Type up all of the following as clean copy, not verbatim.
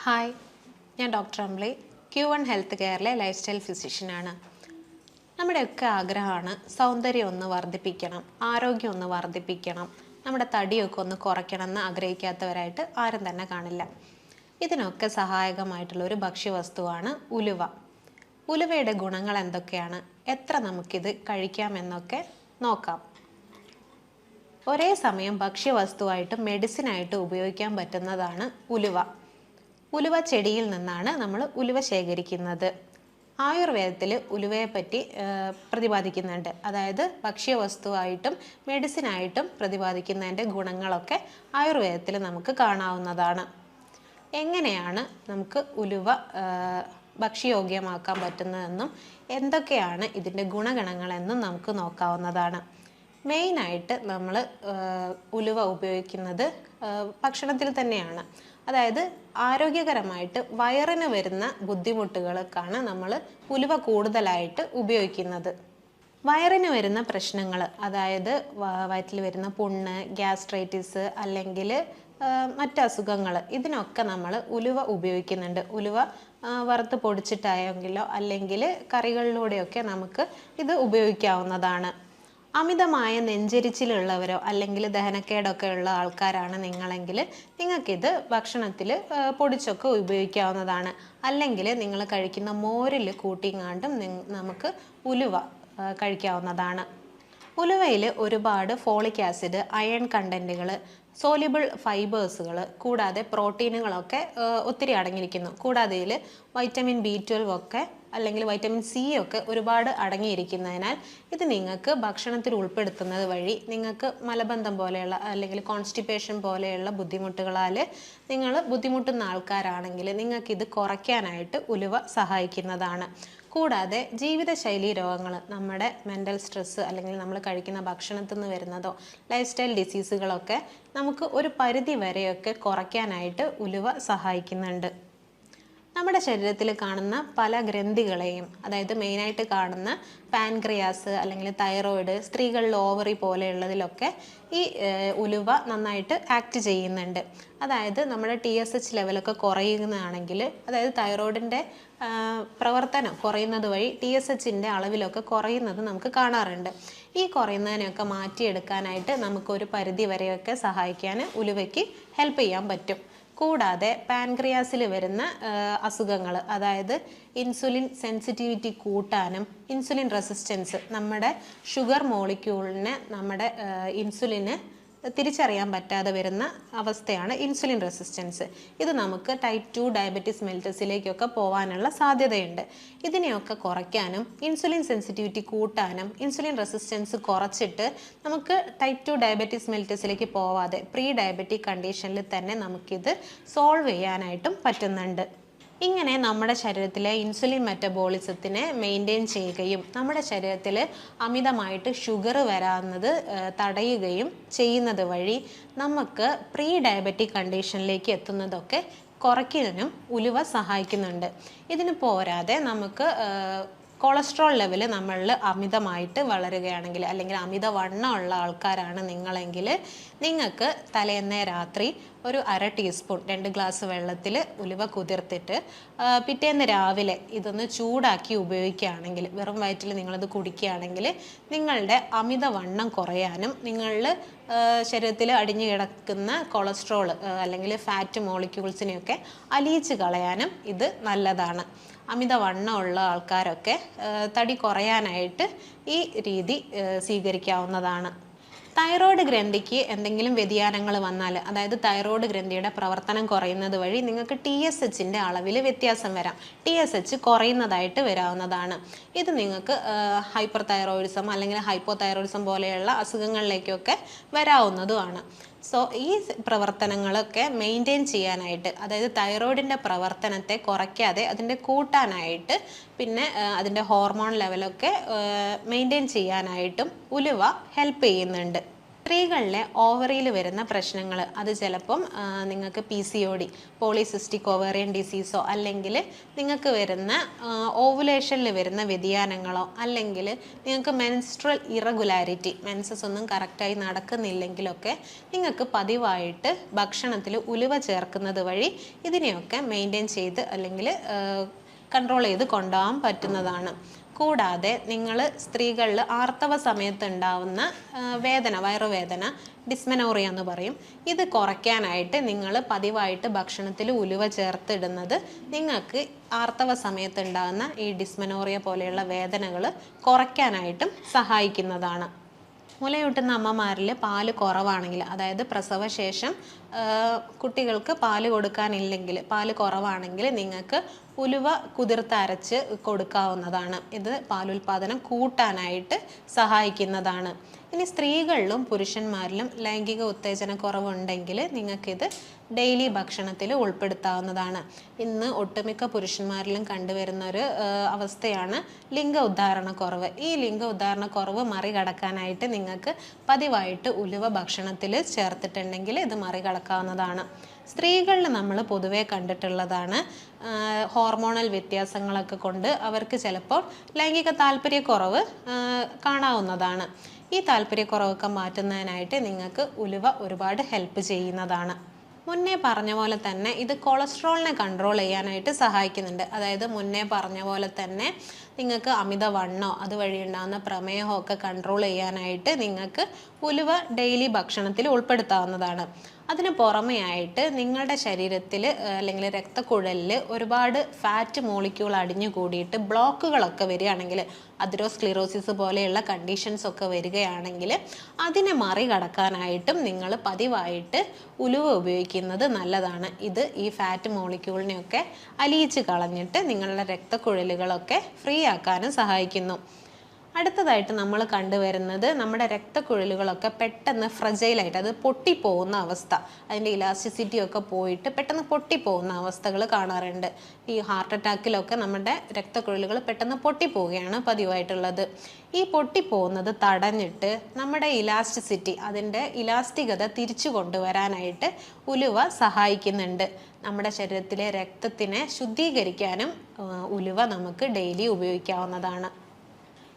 Hi, ഞാൻ doctor Ambli, Q1 health കെയറിലെ lifestyle ഫിസിഷ്യനാണ്. നമ്മുടെയൊക്കെ ആഗ്രഹമാണ് സൗന്ദര്യം ഒന്ന് വർദ്ധിപ്പിക്കണം, ആരോഗ്യം ഒന്ന് വർദ്ധിപ്പിക്കണം, നമ്മുടെ തടിയൊക്കെ ഒന്ന് കുറയ്ക്കണം എന്ന് ആഗ്രഹിക്കാത്തവരായിട്ട് ആരും തന്നെ കാണില്ല. ഇതിനൊക്കെ സഹായകമായിട്ടുള്ള ഒരു ഭക്ഷ്യവസ്തുവാണ് ഉലുവ. ഉലുവയുടെ ഗുണങ്ങൾ എന്തൊക്കെയാണ്, എത്ര നമുക്കിത് കഴിക്കാമെന്നൊക്കെ നോക്കാം. ഒരേ സമയം ഭക്ഷ്യവസ്തുവായിട്ടും മെഡിസിനായിട്ടും ഉപയോഗിക്കാൻ പറ്റുന്നതാണ് ഉലുവ. ഉലുവ ചെടിയിൽ നിന്നാണ് നമ്മൾ ഉലുവ ശേഖരിക്കുന്നത്. ആയുർവേദത്തിൽ ഉലുവയെപ്പറ്റി പ്രതിപാദിക്കുന്നുണ്ട്. അതായത് ഭക്ഷ്യവസ്തുവായിട്ടും മെഡിസിനായിട്ടും പ്രതിപാദിക്കുന്നതിൻ്റെ ഗുണങ്ങളൊക്കെ ആയുർവേദത്തിൽ നമുക്ക് കാണാവുന്നതാണ്. എങ്ങനെയാണ് നമുക്ക് ഉലുവ ഭക്ഷ്യയോഗ്യമാക്കാൻ പറ്റുന്നതെന്നും എന്തൊക്കെയാണ് ഇതിൻ്റെ ഗുണഗണങ്ങളെന്നും നമുക്ക് നോക്കാവുന്നതാണ്. മെയിനായിട്ട് നമ്മൾ ഉലുവ ഉപയോഗിക്കുന്നത് ഭക്ഷണത്തിൽ തന്നെയാണ്. അതായത് ആരോഗ്യകരമായിട്ട് വയറിന് വരുന്ന ബുദ്ധിമുട്ടുകൾക്കാണ് നമ്മൾ ഉലുവ കൂടുതലായിട്ട് ഉപയോഗിക്കുന്നത്. വയറിന് വരുന്ന പ്രശ്നങ്ങൾ, അതായത് വയറ്റിൽ വരുന്ന പുണ്ണ്, ഗ്യാസ്ട്രൈറ്റിസ് അല്ലെങ്കിൽ മറ്റ് അസുഖങ്ങൾ, ഇതിനൊക്കെ നമ്മൾ ഉലുവ ഉപയോഗിക്കുന്നുണ്ട്. ഉലുവ വറുത്ത് പൊടിച്ചിട്ടായെങ്കിലോ അല്ലെങ്കിൽ കറികളിലൂടെയൊക്കെ നമുക്ക് ഇത് ഉപയോഗിക്കാവുന്നതാണ്. അമിതമായ നെഞ്ചരിച്ചിലുള്ളവരോ അല്ലെങ്കിൽ ദഹനക്കേടൊക്കെ ഉള്ള ആൾക്കാരാണ് നിങ്ങളെങ്കിൽ നിങ്ങൾക്കിത് ഭക്ഷണത്തിൽ പൊടിച്ചൊക്കെ ഉപയോഗിക്കാവുന്നതാണ്. അല്ലെങ്കിൽ നിങ്ങൾ കഴിക്കുന്ന മോരിൽ കൂട്ടിങ്ങാണ്ടും നമുക്ക് ഉലുവ കഴിക്കാവുന്നതാണ്. ഉലുവയിൽ ഒരുപാട് ഫോളിക് ആസിഡ്, അയൺ കണ്ടൻറ്റുകൾ, സോലിബിൾ ഫൈബേഴ്സുകൾ കൂടാതെ പ്രോട്ടീനുകളൊക്കെ ഒത്തിരി അടങ്ങിയിരിക്കുന്നു. കൂടാതെ ഇതിൽ വൈറ്റമിൻ B12 ഒക്കെ അല്ലെങ്കിൽ വൈറ്റമിൻ C ഒക്കെ ഒരുപാട് അടങ്ങിയിരിക്കുന്നതിനാൽ ഇത് നിങ്ങൾക്ക് ഭക്ഷണത്തിൽ ഉൾപ്പെടുത്തുന്നത് വഴി നിങ്ങൾക്ക് മലബന്ധം പോലെയുള്ള അല്ലെങ്കിൽ കോൺസ്റ്റിപ്പേഷൻ പോലെയുള്ള ബുദ്ധിമുട്ടുകളാൽ നിങ്ങൾ ബുദ്ധിമുട്ടുന്ന ആൾക്കാരാണെങ്കിൽ നിങ്ങൾക്കിത് കുറയ്ക്കാനായിട്ട് ഉലുവ സഹായിക്കുന്നതാണ്. കൂടാതെ ജീവിതശൈലി രോഗങ്ങൾ, നമ്മുടെ മെൻ്റൽ സ്ട്രെസ്സ് അല്ലെങ്കിൽ നമ്മൾ കഴിക്കുന്ന ഭക്ഷണത്തിൽ നിന്ന് വരുന്നതോ ലൈഫ് സ്റ്റൈൽ ഡിസീസുകളൊക്കെ നമുക്ക് ഒരു പരിധി വരെയൊക്കെ കുറയ്ക്കാനായിട്ട് ഉലുവ സഹായിക്കുന്നുണ്ട്. നമ്മുടെ ശരീരത്തിൽ കാണുന്ന പല ഗ്രന്ഥികളെയും, അതായത് മെയിനായിട്ട് കാണുന്ന പാൻക്രിയാസ് അല്ലെങ്കിൽ തൈറോയിഡ്, സ്ത്രീകളിൽ ഓവറി പോലെയുള്ളതിലൊക്കെ ഈ ഉലുവ നന്നായിട്ട് ആക്ട് ചെയ്യുന്നുണ്ട്. അതായത് നമ്മുടെ TSH ലെവലൊക്കെ കുറയുന്നതാണെങ്കിൽ, അതായത് തൈറോയിഡിൻ്റെ പ്രവർത്തനം കുറയുന്നത് വഴി TSHൻ്റെ അളവിലൊക്കെ കുറയുന്നത് നമുക്ക് കാണാറുണ്ട്. ഈ കുറയുന്നതിനെയൊക്കെ മാറ്റിയെടുക്കാനായിട്ട് നമുക്കൊരു പരിധി വരെയൊക്കെ സഹായിക്കാൻ ഉലുവയ്ക്ക് ഹെൽപ്പ് ചെയ്യാൻ പറ്റും. കൂടാതെ പാൻക്രിയാസിൽ വരുന്ന അസുഖങ്ങൾ, അതായത് ഇൻസുലിൻ സെൻസിറ്റിവിറ്റി കൂട്ടാനും ഇൻസുലിൻ റെസിസ്റ്റൻസ്, നമ്മുടെ ഷുഗർ മോളിക്യൂളിനെ നമ്മുടെ ഇൻസുലിന് തിരിച്ചറിയാൻ പറ്റാതെ വരുന്ന അവസ്ഥയാണ് ഇൻസുലിൻ റെസിസ്റ്റൻസ്. ഇത് നമുക്ക് ടൈപ്പ് 2 ഡയബറ്റീസ് മെലിറ്റസിലേക്കൊക്കെ പോകാനുള്ള സാധ്യതയുണ്ട്. ഇതിനെയൊക്കെ കുറയ്ക്കാനും ഇൻസുലിൻ സെൻസിറ്റിവിറ്റി കൂട്ടാനും ഇൻസുലിൻ റെസിസ്റ്റൻസ് കുറച്ചിട്ട് നമുക്ക് ടൈപ്പ് 2 ഡയബറ്റീസ് മെലിറ്റസിലേക്ക് പോവാതെ പ്രീ ഡയബറ്റിക് കണ്ടീഷനിൽ തന്നെ നമുക്കിത് സോൾവ് ചെയ്യാനായിട്ടും പറ്റുന്നുണ്ട്. ഇങ്ങനെ നമ്മുടെ ശരീരത്തിലെ ഇൻസുലിൻ മെറ്റബോളിസത്തിനെ മെയിൻറ്റെയിൻ ചെയ്യുകയും നമ്മുടെ ശരീരത്തിൽ അമിതമായിട്ട് ഷുഗർ വരാവുന്നത് തടയുകയും ചെയ്യുന്നത് വഴി നമുക്ക് പ്രീ ഡയബറ്റിക് കണ്ടീഷനിലേക്ക് എത്തുന്നതൊക്കെ കുറയ്ക്കാനും ഉലുവ സഹായിക്കുന്നുണ്ട്. ഇതിന് പോരാതെ നമുക്ക് കൊളസ്ട്രോൾ ലെവൽ നമ്മളിൽ അമിതമായിട്ട് വളരുകയാണെങ്കിൽ അല്ലെങ്കിൽ അമിതവണ്ണമുള്ള ആൾക്കാരാണ് നിങ്ങളെങ്കിൽ നിങ്ങൾക്ക് തലേന്നേ രാത്രി ഒരു 1/2 ടീസ്പൂൺ 2 ഗ്ലാസ് വെള്ളത്തിൽ ഉലുവ കുതിർത്തിട്ട് പിറ്റേന്ന് രാവിലെ ഇതൊന്ന് ചൂടാക്കി ഉപയോഗിക്കുകയാണെങ്കിൽ, വെറും വയറ്റിൽ നിങ്ങളിത് കുടിക്കുകയാണെങ്കിൽ നിങ്ങളുടെ അമിതവണ്ണം കുറയാനും നിങ്ങളിൽ ശരീരത്തിൽ അടിഞ്ഞു കിടക്കുന്ന കൊളസ്ട്രോൾ അല്ലെങ്കിൽ ഫാറ്റ് മോളിക്യൂൾസിനെയൊക്കെ അലിയിച്ച് കളയാനും ഇത് നല്ലതാണ്. അമിതവണ്ണമുള്ള ആൾക്കാരൊക്കെ തടി കുറയാനായിട്ട് ഈ രീതി സ്വീകരിക്കാവുന്നതാണ്. തൈറോയ്ഡ് ഗ്രന്ഥിക്ക് എന്തെങ്കിലും വ്യതിയാനങ്ങൾ വന്നാൽ, അതായത് തൈറോയ്ഡ് ഗ്രന്ഥിയുടെ പ്രവർത്തനം കുറയുന്നത് വഴി നിങ്ങൾക്ക് TSHൻ്റെ അളവിൽ വ്യത്യാസം വരാം. TSH കുറയുന്നതായിട്ട് വരാവുന്നതാണ്. ഇത് നിങ്ങൾക്ക് ഹൈപ്പർ തൈറോയിഡിസം അല്ലെങ്കിൽ ഹൈപ്പോ തൈറോയിഡിസം പോലെയുള്ള അസുഖങ്ങളിലേക്കൊക്കെ വരാവുന്നതുമാണ്. സോ ഈ പ്രവർത്തനങ്ങളൊക്കെ മെയിൻറ്റെയിൻ ചെയ്യാനായിട്ട്, അതായത് തൈറോയിഡിൻ്റെ പ്രവർത്തനത്തെ കുറയ്ക്കാതെ അതിൻ്റെ കൂട്ടാനായിട്ട് പിന്നെ അതിൻ്റെ ഹോർമോൺ ലെവലൊക്കെ മെയിൻറ്റെയിൻ ചെയ്യാനായിട്ടും ഉലുവ ഹെൽപ്പ് ചെയ്യുന്നുണ്ട്. സ്ത്രീകളിലെ ഓവറിയിൽ വരുന്ന പ്രശ്നങ്ങൾ, അത് ചിലപ്പം നിങ്ങൾക്ക് PCOD, പോളിസിസ്റ്റിക് ഓവേറിയൻ ഡിസീസോ, അല്ലെങ്കിൽ നിങ്ങൾക്ക് വരുന്ന ഓവുലേഷനിൽ വരുന്ന വ്യതിയാനങ്ങളോ, അല്ലെങ്കിൽ നിങ്ങൾക്ക് മെൻസ്ട്രൽ ഇറഗുലാരിറ്റി, മെൻസസ് ഒന്നും കറക്റ്റായി നടക്കുന്നില്ലെങ്കിലൊക്കെ നിങ്ങൾക്ക് പതിവായിട്ട് ഭക്ഷണത്തിൽ ഉലുവ ചേർക്കുന്നത് വഴി ഇതിനെയൊക്കെ മെയിൻറ്റെയിൻ ചെയ്ത് അല്ലെങ്കിൽ കൺട്രോൾ ചെയ്ത് കൊണ്ടുപോകാൻ പറ്റുന്നതാണ്. കൂടാതെ നിങ്ങൾ സ്ത്രീകളിൽ ആർത്തവ സമയത്ത് ഉണ്ടാവുന്ന വേദന, വയറുവേദന, ഡിസ്മെനോറിയ എന്ന് പറയും, ഇത് കുറയ്ക്കാനായിട്ട് നിങ്ങൾ പതിവായിട്ട് ഭക്ഷണത്തിൽ ഉലുവ ചേർത്തിടുന്നത് നിങ്ങൾക്ക് ആർത്തവ സമയത്ത് ഉണ്ടാകുന്ന ഈ ഡിസ്മെനോറിയ പോലെയുള്ള വേദനകൾ കുറയ്ക്കാനായിട്ടും സഹായിക്കുന്നതാണ്. മുലയൂട്ടുന്ന അമ്മമാരിൽ പാല് കുറവാണെങ്കിൽ, അതായത് പ്രസവശേഷം കുട്ടികൾക്ക് പാല് കൊടുക്കാനില്ലെങ്കിൽ, പാല് കുറവാണെങ്കിൽ നിങ്ങൾക്ക് ഉലുവ കുതിർത്തരച്ച് കൊടുക്കാവുന്നതാണ്. ഇത് പാലുൽപാദനം കൂട്ടാനായിട്ട് സഹായിക്കുന്നതാണ്. ഇനി സ്ത്രീകളിലും പുരുഷന്മാരിലും ലൈംഗിക ഉത്തേജന കുറവുണ്ടെങ്കിൽ നിങ്ങൾക്കിത് ഡെയിലി ഭക്ഷണത്തിൽ ഉൾപ്പെടുത്താവുന്നതാണ്. ഇന്ന് ഒട്ടുമിക്ക പുരുഷന്മാരിലും കണ്ടുവരുന്ന ഒരു അവസ്ഥയാണ് ലിംഗ ഉദ്ധാരണക്കുറവ്. ഈ ലിംഗ ഉദ്ധാരണക്കുറവ് മറികടക്കാനായിട്ട് നിങ്ങൾക്ക് പതിവായിട്ട് ഉലുവ ഭക്ഷണത്തിൽ ചേർത്തിട്ടുണ്ടെങ്കിൽ ഇത് മറികടക്കാവുന്നതാണ്. സ്ത്രീകളിൽ നമ്മൾ പൊതുവേ കണ്ടിട്ടുള്ളതാണ് ഹോർമോണൽ വ്യത്യാസങ്ങളൊക്കെ കൊണ്ട് അവർക്ക് ചിലപ്പോൾ ലൈംഗിക താല്പര്യക്കുറവ് കാണാവുന്നതാണ്. ഈ താല്പര്യക്കുറവൊക്കെ മാറ്റുന്നതിനായിട്ട് നിങ്ങൾക്ക് ഉലുവ ഒരുപാട് ഹെൽപ്പ് ചെയ്യുന്നതാണ്. മുന്നേ പറഞ്ഞ പോലെ തന്നെ ഇത് കൊളസ്ട്രോളിനെ കൺട്രോൾ ചെയ്യാനായിട്ട് സഹായിക്കുന്നുണ്ട്. അതായത് മുന്നേ പറഞ്ഞ പോലെ തന്നെ നിങ്ങൾക്ക് അമിതവണ്ണോ അതുവഴി ഉണ്ടാകുന്ന പ്രമേഹമോ ഒക്കെ കൺട്രോൾ ചെയ്യാനായിട്ട് നിങ്ങൾക്ക് ഉലുവ ഡെയിലി ഭക്ഷണത്തിൽ ഉൾപ്പെടുത്താവുന്നതാണ്. അതിന് പുറമെയായിട്ട് നിങ്ങളുടെ ശരീരത്തിൽ അല്ലെങ്കിൽ രക്തക്കുഴലിൽ ഒരുപാട് ഫാറ്റ് മോളിക്യൂൾ അടിഞ്ഞു കൂടിയിട്ട് ബ്ലോക്കുകളൊക്കെ വരികയാണെങ്കിൽ, അതിറോസ്ക്ലിറോസിസ് പോലെയുള്ള കണ്ടീഷൻസ് ഒക്കെ വരികയാണെങ്കിൽ അതിനെ മറികടക്കാനായിട്ടും നിങ്ങൾ പതിവായിട്ട് ഉലുവ ഉപയോഗിക്കുന്നത് നല്ലതാണ്. ഇത് ഈ ഫാറ്റ് മോളിക്യൂളിനെയൊക്കെ അലിയിച്ച് കളഞ്ഞിട്ട് നിങ്ങളുടെ രക്തക്കുഴലുകളൊക്കെ ഫ്രീ ആക്കാനും സഹായിക്കുന്നു. അടുത്തതായിട്ട് നമ്മൾ കണ്ടുവരുന്നത് നമ്മുടെ രക്തക്കുഴലുകളൊക്കെ പെട്ടെന്ന് ഫ്രജൈലായിട്ട്, അത് പൊട്ടിപ്പോകുന്ന അവസ്ഥ, അതിൻ്റെ ഇലാസ്റ്റിസിറ്റി ഒക്കെ പോയിട്ട് പെട്ടെന്ന് പൊട്ടിപ്പോകുന്ന അവസ്ഥകൾ കാണാറുണ്ട്. ഈ ഹാർട്ട് അറ്റാക്കിലൊക്കെ നമ്മുടെ രക്തക്കുഴലുകൾ പെട്ടെന്ന് പൊട്ടിപ്പോവുകയാണ് പതിവായിട്ടുള്ളത്. ഈ പൊട്ടിപ്പോകുന്നത് തടഞ്ഞിട്ട് നമ്മുടെ ഇലാസ്റ്റിസിറ്റി, അതിൻ്റെ ഇലാസ്റ്റികത തിരിച്ചു കൊണ്ടുവരാനായിട്ട് ഉലുവ സഹായിക്കുന്നുണ്ട്. നമ്മുടെ ശരീരത്തിലെ രക്തത്തിനെ ശുദ്ധീകരിക്കാനും ഉലുവ നമുക്ക് ഡെയിലി ഉപയോഗിക്കാവുന്നതാണ്.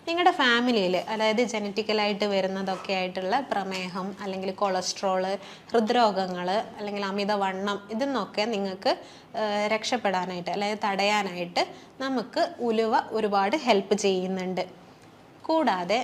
നിങ്ങളുടെ ഫാമിലിയിൽ, അതായത് ജനറ്റിക്കലായിട്ട് വരുന്നതൊക്കെ ആയിട്ടുള്ള പ്രമേഹം അല്ലെങ്കിൽ കൊളസ്ട്രോള്, ഹൃദ്രോഗങ്ങൾ അല്ലെങ്കിൽ അമിതവണ്ണം, ഇതിന്നൊക്കെ നിങ്ങൾക്ക് രക്ഷപ്പെടാനായിട്ട് അല്ലെങ്കിൽ തടയാനായിട്ട് നമുക്ക് ഉലുവ ഒരുപാട് ഹെൽപ്പ് ചെയ്യുന്നുണ്ട്. കൂടാതെ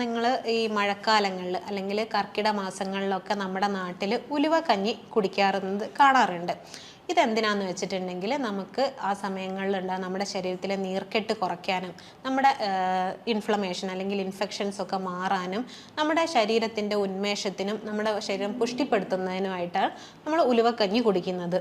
നിങ്ങൾ ഈ മഴക്കാലങ്ങളിൽ അല്ലെങ്കിൽ കർക്കിടക മാസങ്ങളിലൊക്കെ നമ്മുടെ നാട്ടിൽ ഉലുവ കഞ്ഞി കുടിക്കാറുള്ളത് കാണാറുണ്ട്. ഇതെന്തിനാന്ന് വെച്ചിട്ടുണ്ടെങ്കിൽ നമുക്ക് ആ സമയങ്ങളിലുണ്ടാകുന്ന നമ്മുടെ ശരീരത്തിലെ നീർക്കെട്ട് കുറയ്ക്കാനും നമ്മുടെ ഇൻഫ്ലമേഷൻ അല്ലെങ്കിൽ ഇൻഫെക്ഷൻസ് ഒക്കെ മാറാനും നമ്മുടെ ശരീരത്തിൻ്റെ ഉന്മേഷത്തിനും നമ്മുടെ ശരീരം പുഷ്ടിപ്പെടുത്തുന്നതിനുമായിട്ടാണ് നമ്മൾ ഉലുവക്കഞ്ഞി കുടിക്കുന്നത്.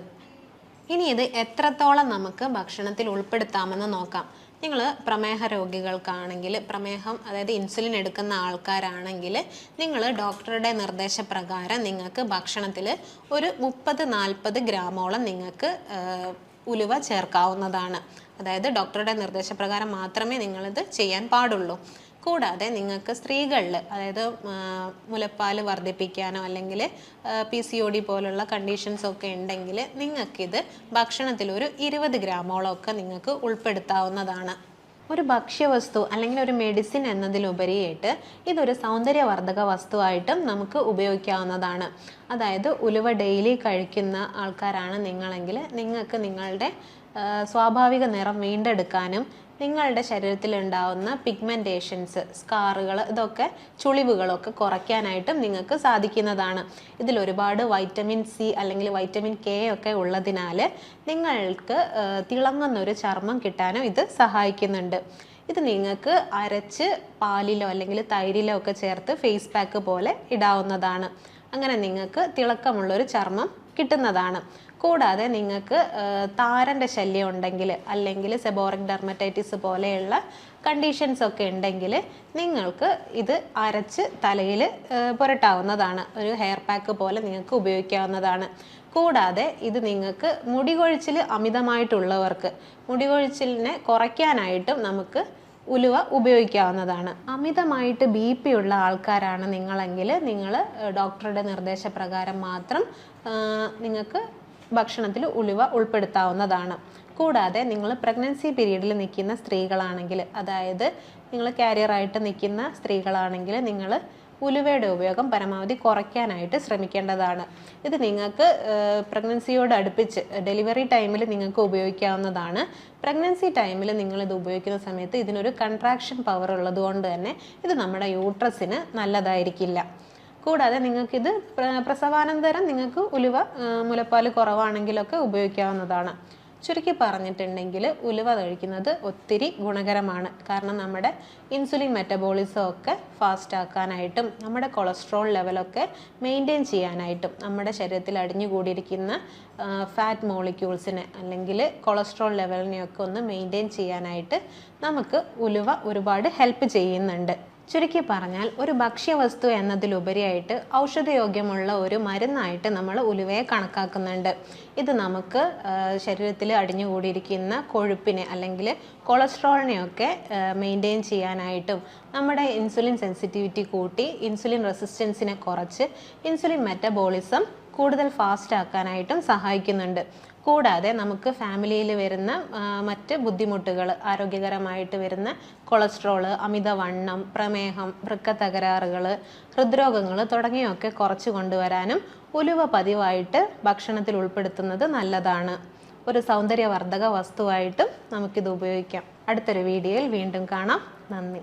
ഇനി ഇത് എത്രത്തോളം നമുക്ക് ഭക്ഷണത്തിൽ ഉൾപ്പെടുത്താമെന്ന് നോക്കാം. നിങ്ങൾ പ്രമേഹ രോഗികൾക്കാണെങ്കിൽ, പ്രമേഹം അതായത് ഇൻസുലിൻ എടുക്കുന്ന ആൾക്കാരാണെങ്കിൽ, നിങ്ങൾ ഡോക്ടറുടെ നിർദ്ദേശപ്രകാരം നിങ്ങൾക്ക് ഭക്ഷണത്തിൽ ഒരു 30-40 ഗ്രാമോളം നിങ്ങൾക്ക് ഉലുവ ചേർക്കാവുന്നതാണ്. അതായത് ഡോക്ടറുടെ നിർദ്ദേശപ്രകാരം മാത്രമേ നിങ്ങളിത് ചെയ്യാൻ പാടുള്ളൂ. കൂടാതെ നിങ്ങൾക്ക് സ്ത്രീകളിൽ, അതായത് മുലപ്പാൽ വർദ്ധിപ്പിക്കാനോ അല്ലെങ്കിൽ PCOD പോലുള്ള കണ്ടീഷൻസ് ഒക്കെ ഉണ്ടെങ്കിൽ നിങ്ങൾക്കിത് ഭക്ഷണത്തിൽ ഒരു 20 ഗ്രാമോളം ഒക്കെ നിങ്ങൾക്ക് ഉൾപ്പെടുത്താവുന്നതാണ്. ഒരു ഭക്ഷ്യവസ്തു അല്ലെങ്കിൽ ഒരു മെഡിസിൻ എന്നതിലുപരിയായിട്ട് ഇതൊരു സൗന്ദര്യവർദ്ധക വസ്തുവായിട്ടും നമുക്ക് ഉപയോഗിക്കാവുന്നതാണ്. അതായത് ഉലുവ ഡെയിലി കഴിക്കുന്ന ആൾക്കാരാണ് നിങ്ങളെങ്കിൽ നിങ്ങൾക്ക് നിങ്ങളുടെ സ്വാഭാവിക നിറം വീണ്ടെടുക്കാനും നിങ്ങളുടെ ശരീരത്തിൽ ഉണ്ടാവുന്ന പിഗ്മെൻറ്റേഷൻസ്, സ്കാറുകൾ, ഇതൊക്കെ ചുളിവുകളൊക്കെ കുറയ്ക്കാനായിട്ടും നിങ്ങൾക്ക് സാധിക്കുന്നതാണ്. ഇതിൽ ഒരുപാട് വൈറ്റമിൻ C അല്ലെങ്കിൽ വൈറ്റമിൻ K ഒക്കെ ഉള്ളതിനാൽ നിങ്ങൾക്ക് തിളങ്ങുന്നൊരു ചർമ്മം കിട്ടാനും ഇത് സഹായിക്കുന്നുണ്ട്. ഇത് നിങ്ങൾക്ക് അരച്ച് പാലിലോ അല്ലെങ്കിൽ തൈരിലോ ഒക്കെ ചേർത്ത് ഫേസ് പാക്ക് പോലെ ഇടാവുന്നതാണ്. അങ്ങനെ നിങ്ങൾക്ക് തിളക്കമുള്ളൊരു ചർമ്മം കിട്ടുന്നതാണ്. കൂടാതെ നിങ്ങൾക്ക് താരൻ്റെ ശല്യം ഉണ്ടെങ്കിൽ അല്ലെങ്കിൽ സെബോറിക് ഡെർമറ്റൈറ്റിസ് പോലെയുള്ള കണ്ടീഷൻസ് ഒക്കെ ഉണ്ടെങ്കിൽ നിങ്ങൾക്ക് ഇത് അരച്ച് തലയിൽ പുരട്ടാവുന്നതാണ്. ഒരു ഹെയർ പാക്ക് പോലെ നിങ്ങൾക്ക് ഉപയോഗിക്കാവുന്നതാണ്. കൂടാതെ ഇത് നിങ്ങൾക്ക് മുടി കൊഴിച്ചിൽ അമിതമായിട്ടുള്ളവർക്ക് മുടി കൊഴിച്ചിലിനെ കുറയ്ക്കാനായിട്ടും നമുക്ക് ഉലുവ ഉപയോഗിക്കാവുന്നതാണ്. അമിതമായിട്ട് BP ഉള്ള ആൾക്കാരാണ് നിങ്ങളെങ്കിൽ നിങ്ങൾ ഡോക്ടറുടെ നിർദ്ദേശപ്രകാരം മാത്രം നിങ്ങൾക്ക് ഭക്ഷണത്തിൽ ഉലുവ ഉൾപ്പെടുത്താവുന്നതാണ്. കൂടാതെ നിങ്ങൾ പ്രഗ്നൻസി പീരീഡിൽ നിൽക്കുന്ന സ്ത്രീകളാണെങ്കിൽ, അതായത് നിങ്ങൾ കാരിയറായിട്ട് നിൽക്കുന്ന സ്ത്രീകളാണെങ്കിൽ നിങ്ങൾ ഉലുവയുടെ ഉപയോഗം പരമാവധി കുറയ്ക്കാനായിട്ട് ശ്രമിക്കേണ്ടതാണ്. ഇത് നിങ്ങൾക്ക് പ്രഗ്നൻസിയോട് അടുപ്പിച്ച് ഡെലിവറി ടൈമിൽ നിങ്ങൾക്ക് ഉപയോഗിക്കാവുന്നതാണ്. പ്രഗ്നൻസി ടൈമിൽ നിങ്ങളിത് ഉപയോഗിക്കുന്ന സമയത്ത് ഇതിനൊരു കൺട്രാക്ഷൻ പവർ ഉള്ളതുകൊണ്ട് തന്നെ ഇത് നമ്മുടെ യൂട്രസിന് നല്ലതായിരിക്കില്ല. കൂടാതെ നിങ്ങൾക്കിത് പ്രസവാനന്തരം നിങ്ങൾക്ക് ഉലുവ മുലപ്പാൽ കുറവാണെങ്കിലൊക്കെ ഉപയോഗിക്കാവുന്നതാണ്. ചുരുക്കി പറഞ്ഞിട്ടുണ്ടെങ്കിൽ ഉലുവ കഴിക്കുന്നത് ഒത്തിരി ഗുണകരമാണ്. കാരണം നമ്മുടെ ഇൻസുലിൻ മെറ്റബോളിസം ഒക്കെ ഫാസ്റ്റ് ആക്കാനായിട്ടും നമ്മുടെ കൊളസ്ട്രോൾ ലെവലൊക്കെ മെയിൻറ്റെയിൻ ചെയ്യാനായിട്ടും നമ്മുടെ ശരീരത്തിൽ അടിഞ്ഞുകൂടിയിരിക്കുന്ന ഫാറ്റ് മോളിക്യൂൾസിനെ അല്ലെങ്കിൽ കൊളസ്ട്രോൾ ലെവലിനെയൊക്കെ ഒന്ന് മെയിൻറ്റെയിൻ ചെയ്യാനായിട്ട് നമുക്ക് ഉലുവ ഒരുപാട് ഹെൽപ്പ് ചെയ്യുന്നുണ്ട്. ചുരുക്കി പറഞ്ഞാൽ ഒരു ഭക്ഷ്യവസ്തു എന്നതിലുപരിയായിട്ട് ഔഷധയോഗ്യമുള്ള ഒരു മരുന്നായിട്ട് നമ്മൾ ഉലുവയെ കണക്കാക്കുന്നുണ്ട്. ഇത് നമുക്ക് ശരീരത്തിൽ അടിഞ്ഞുകൂടിയിരിക്കുന്ന കൊഴുപ്പിനെ അല്ലെങ്കിൽ കൊളസ്ട്രോളിനെയൊക്കെ മെയിൻറ്റെയിൻ ചെയ്യാനായിട്ടും നമ്മുടെ ഇൻസുലിൻ സെൻസിറ്റിവിറ്റി കൂട്ടി ഇൻസുലിൻ റെസിസ്റ്റൻസിനെ കുറച്ച് ഇൻസുലിൻ മെറ്റബോളിസം കൂടുതൽ ഫാസ്റ്റ് ആക്കാനായിട്ടും സഹായിക്കുന്നുണ്ട്. കൂടാതെ നമുക്ക് ഫാമിലിയിൽ വരുന്ന മറ്റ് ബുദ്ധിമുട്ടുകൾ, ആരോഗ്യകരമായിട്ട് വരുന്ന കൊളസ്ട്രോള്, അമിതവണ്ണം, പ്രമേഹം, വൃക്ക തകരാറുകൾ, ഹൃദ്രോഗങ്ങൾ തുടങ്ങിയൊക്കെ കുറച്ച് കൊണ്ടുവരാനും ഉലുവ പതിവായിട്ട് ഭക്ഷണത്തിൽ ഉൾപ്പെടുത്തുന്നത് നല്ലതാണ്. ഒരു സൗന്ദര്യവർദ്ധക വസ്തുവായിട്ടും നമുക്കിത് ഉപയോഗിക്കാം. അടുത്തൊരു വീഡിയോയിൽ വീണ്ടും കാണാം. നന്ദി.